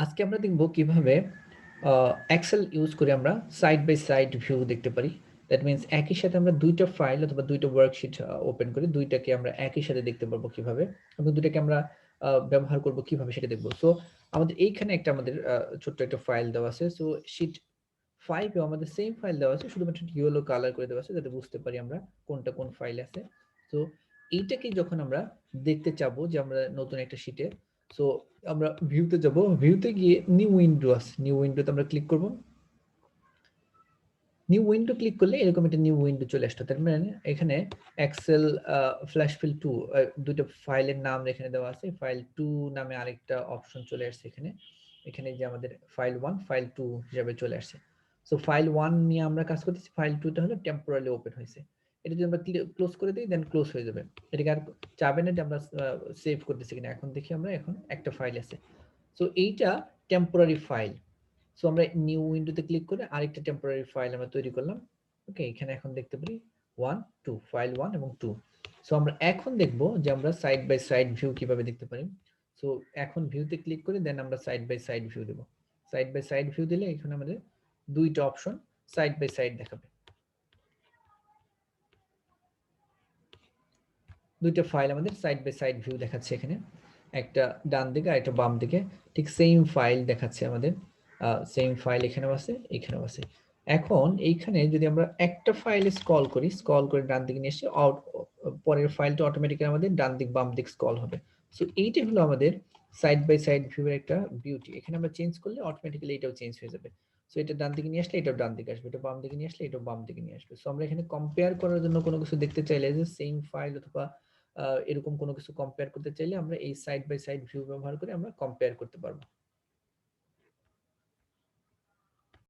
আজকে আমরা দেখব কিভাবে এক্সেল ইউজ করে আমরা সাইড বাই সাইড ভিউ দেখতে পারি। দ্যাট মিনস একই সাথে আমরা ২ টা ফাইল অথবা ২ টা ওয়ার্কশিট ওপেন করে ২ টাকে আমরা একই সাথে দেখতে পারবো কিভাবে এবং ২ টাকে আমরা ব্যবহার করব কিভাবে সেটা দেখব। সো আমাদের এইখানে একটা আমাদের ছোট্ট একটা ফাইল দেওয়া আছে। সো শিট 5 এও আমাদের সেম ফাইল দেওয়া আছে। শুধুমাত্র ইয়েলো কালার করে দেওয়া আছে যাতে বুঝতে পারি আমরা কোনটা কোন ফাইল আছে। সো এইটাকে যখন আমরা দেখতে চাবো যে আমরা নতুন একটা শিটে সো আমরা ভিউতে যাব। ভিউতে গিয়ে নিউ উইন্ডো আছে। নিউ উইন্ডোতে আমরা ক্লিক করব। নিউ উইন্ডো ক্লিক করলে এরকম একটা নিউ উইন্ডো চলে আসতো। তার মানে এখানে এক্সেল ফ্ল্যাশ ফিল 2 দুইটা ফাইলের নাম এখানে দেওয়া আছে। ফাইল 2 নামে আরেকটা অপশন চলে আসছে এখানে। এখানে যে আমাদের ফাইল 1, ফাইল 2 হিসাবে চলে আসছে। সো ফাইল 1 নিয়ে আমরা কাজ করতেছি। ফাইল 2 টা হলো টেম্পোরারি ওপেন হইছে। এটা যদি আমরা ক্লোজ করে দেই দেন ক্লোজ হয়ে যাবে। এটাকে আর চাবে না যে আমরা সেভ করতেছি কিনা। এখন দেখি আমরা এখন একটা ফাইল আছে। সো এইটা টেম্পোরারি ফাইল। সো আমরা নিউ উইন্ডোতে ক্লিক করে আরেকটা টেম্পোরারি ফাইল আমরা তৈরি করলাম। ওকে, এখানে এখন দেখতে পারি 1, 2 ফাইল 1 এবং 2। সো আমরা এখন দেখব যে আমরা সাইড বাই সাইড ভিউ কিভাবে দেখতে পারি। সো এখন ভিউতে ক্লিক করে দেন আমরা সাইড বাই সাইড ভিউ দেব। সাইড বাই সাইড ভিউ দিলে এখানে আমাদের দুইটা অপশন সাইড বাই সাইড দেখাবে। দুইটা ফাইল আমাদের সাইড বাই সাইড ভিউ দেখাচ্ছে এখানে। একটা ডান দিকে আর একটা বাম দিকে ঠিক সেম ফাইল দেখাচ্ছে আমাদের। সেম ফাইল এখানেও আছে, এখানেও আছে। এখন এইখানে যদি আমরা একটা ফাইলে স্ক্রল করি, স্ক্রল করে ডান দিকে নিয়ে এসে পরের ফাইলটা অটোমেটিক্যালি আমাদের ডান দিক বাম দিক স্ক্রল হবে। সো এইটাই হলো আমাদের সাইড বাই সাইড ভিউ এর একটা বিউটি। এখানে আমরা চেঞ্জ করলে অটোমেটিক্যালি এটাও চেঞ্জ হয়ে যাবে। সো এটা ডান দিকে নিয়ে আসলে এটাও ডান দিকে আসবে, এটা বাম দিকে নিয়ে আসলে এটাও বাম দিকে নিয়ে আসবে। সো আমরা এখানে কম্পেয়ার করার জন্য কোনো কিছু দেখতে চাইলে যে সেম ফাইল অথবা এরকম কোনো কিছু কম্পেয়ার করতে চাইলে আমরা এই সাইড বাই সাইড ভিউ ব্যবহার করে আমরা কম্পেয়ার করতে পারবো।